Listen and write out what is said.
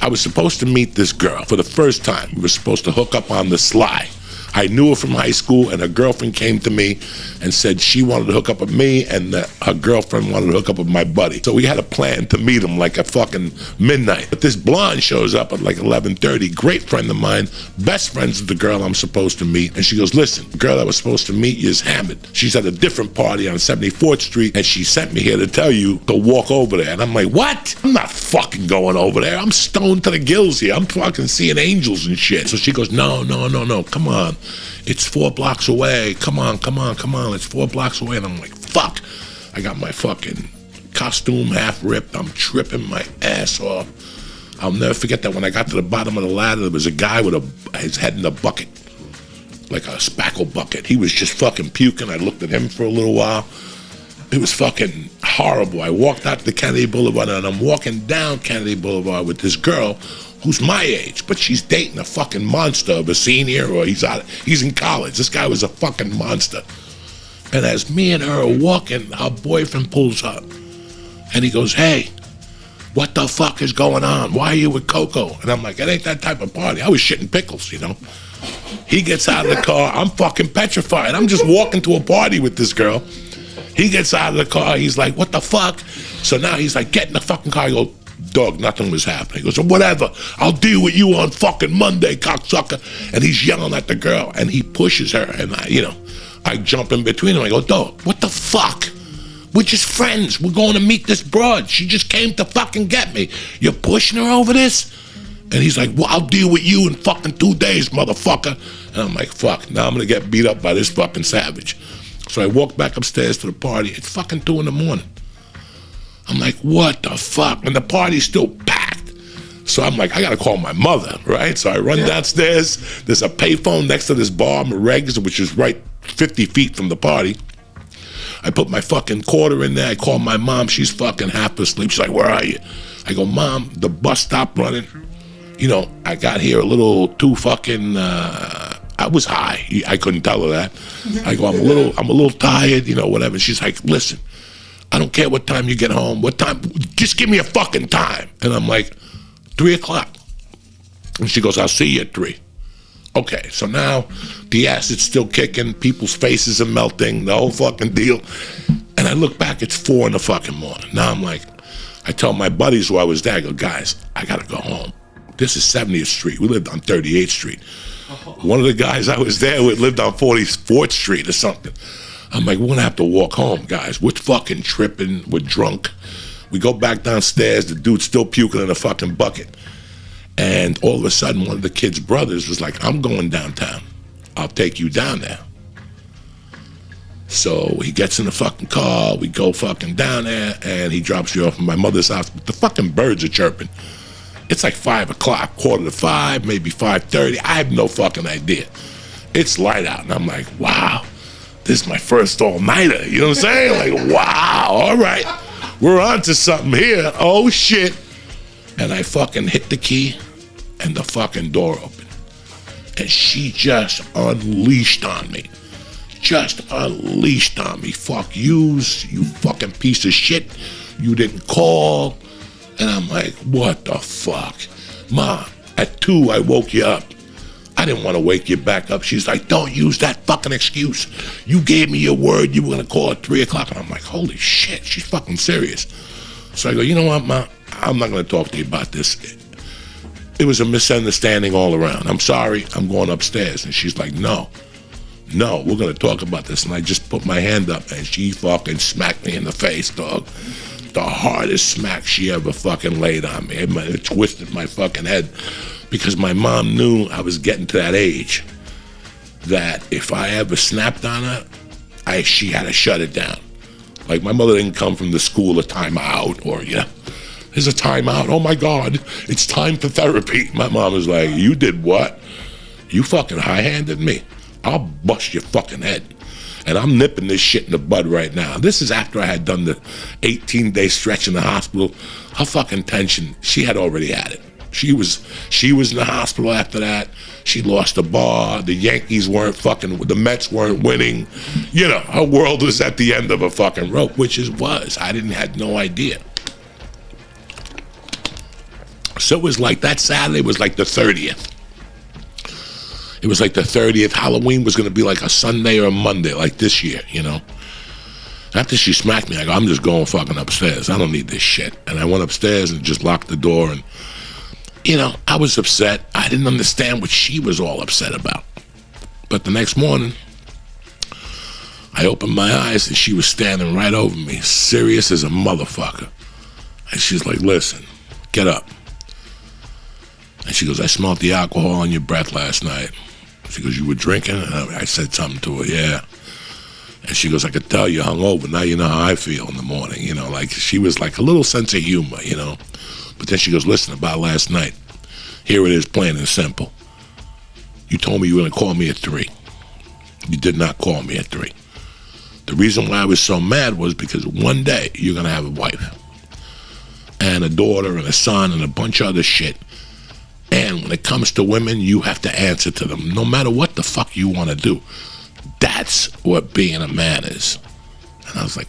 I was supposed to meet this girl for the first time. We were supposed to hook up on the sly. I knew her from high school, and her girlfriend came to me and said she wanted to hook up with me, and her girlfriend wanted to hook up with my buddy. So we had a plan to meet them like at fucking midnight. But this blonde shows up at like 11:30, great friend of mine, best friends with the girl I'm supposed to meet. And she goes, listen, the girl I was supposed to meet you is hammered. She's at a different party on 74th Street, and she sent me here to tell you to walk over there. And I'm like, what? I'm not fucking going over there. I'm stoned to the gills here. I'm fucking seeing angels and shit. So she goes, no, come on. It's 4 blocks away. Come on. It's 4 blocks away. And I'm like, fuck. I got my fucking costume half ripped. I'm tripping my ass off. I'll never forget that when I got to the bottom of the ladder, there was a guy with his head in a bucket, like a spackle bucket. He was just fucking puking. I looked at him for a little while. It was fucking horrible. I walked out to Kennedy Boulevard, and I'm walking down Kennedy Boulevard with this girl who's my age, but she's dating a fucking monster of a senior, or he's in college. This guy was a fucking monster. And as me and her are walking, our boyfriend pulls up, and he goes, hey, what the fuck is going on? Why are you with Coco? And I'm like, it ain't that type of party. I was shitting pickles, you know? He gets out of the car. I'm fucking petrified. I'm just walking to a party with this girl. He gets out of the car. He's like, what the fuck? So now he's like, get in the fucking car. I go, dog, nothing was happening. He goes, whatever, I'll deal with you on fucking Monday, cocksucker. And he's yelling at the girl, and he pushes her, and I jump in between him. I go, dog, what the fuck? We're just friends. We're going to meet this broad. She just came to fucking get me. You're pushing her over this? And he's like, well, I'll deal with you in fucking 2 days, motherfucker. And I'm like, fuck, now I'm gonna get beat up by this fucking savage. So I walk back upstairs to the party. It's fucking 2 a.m. I'm like, what the fuck? And the party's still packed. So I'm like, I gotta call my mother, right? So I run downstairs. There's a payphone next to this bar, Regs, which is right 50 feet from the party. I put my fucking quarter in there. I call my mom. She's fucking half asleep. She's like, where are you? I go, Mom, the bus stopped running. I got here a little too fucking, I was high. I couldn't tell her that. I go, I'm a little tired, whatever. She's like, listen, I don't care what time you get home. What time? Just give me a fucking time. And I'm like, 3 o'clock. And she goes, I'll see you at 3. Okay, so now the acid's still kicking. People's faces are melting. The whole fucking deal. And I look back, it's 4 in the fucking morning. Now I'm like, I tell my buddies who I was there, I go, guys, I gotta go home. This is 70th Street. We lived on 38th Street. One of the guys I was there with lived on 44th Street or something. I'm like, we're gonna have to walk home, guys. We're fucking tripping. We're drunk. We go back downstairs. The dude's still puking in a fucking bucket. And all of a sudden, one of the kids' brothers was like, I'm going downtown. I'll take you down there. So he gets in the fucking car. We go fucking down there, and he drops you off at my mother's house. But the fucking birds are chirping. It's like 5 o'clock, 4:45, maybe 5:30. I have no fucking idea. It's light out, and I'm like, wow, this is my first all-nighter. You know what I'm saying? Like, wow, all right. We're on to something here. Oh, shit. And I fucking hit the key, and the fucking door opened. And she just unleashed on me. Fuck yous, you fucking piece of shit. You didn't call. And I'm like, what the fuck? Ma, at 2, I woke you up. I didn't want to wake you back up. She's like, don't use that fucking excuse. You gave me your word you were going to call at 3 o'clock. And I'm like, holy shit, she's fucking serious. So I go, you know what, Ma? I'm not going to talk to you about this. It was a misunderstanding all around. I'm sorry. I'm going upstairs. And she's like, no, we're going to talk about this. And I just put my hand up, and she fucking smacked me in the face, dog. The hardest smack she ever fucking laid on me. It twisted my fucking head, because my mom knew I was getting to that age that if I ever snapped on her, she had to shut it down. Like, my mother didn't come from the school of timeout or, there's a timeout. Oh my God, it's time for therapy. My mom was like, you did what? You fucking high-handed me. I'll bust your fucking head. And I'm nipping this shit in the bud right now. This is after I had done the 18-day stretch in the hospital. Her fucking tension, she had already had it. She was in the hospital after that. She lost the bar. The Yankees weren't fucking, the Mets weren't winning. Her world was at the end of a fucking rope, which it was. I had no idea. So it was like that Saturday was like the 30th. It was like the 30th. Halloween was going to be like a Sunday or a Monday, like this year, you know. After she smacked me, I go, I'm just going fucking upstairs. I don't need this shit. And I went upstairs and just locked the door. And, you know, I was upset. I didn't understand what she was all upset about. But the next morning, I opened my eyes and she was standing right over me, serious as a motherfucker. And she's like, listen, get up. And she goes, I smelled the alcohol on your breath last night. She goes, you were drinking? And I said something to her, yeah. And she goes, I could tell you hungover. Now you know how I feel in the morning. You know, like she was like a little sense of humor, you know. But then she goes, listen, about last night. Here it is, plain and simple. You told me you were going to call me at 3. You did not call me at 3. The reason why I was so mad was because one day you're going to have a wife and a daughter and a son and a bunch of other shit. And when it comes to women, you have to answer to them, no matter what the fuck you want to do. That's what being a man is. And I was like,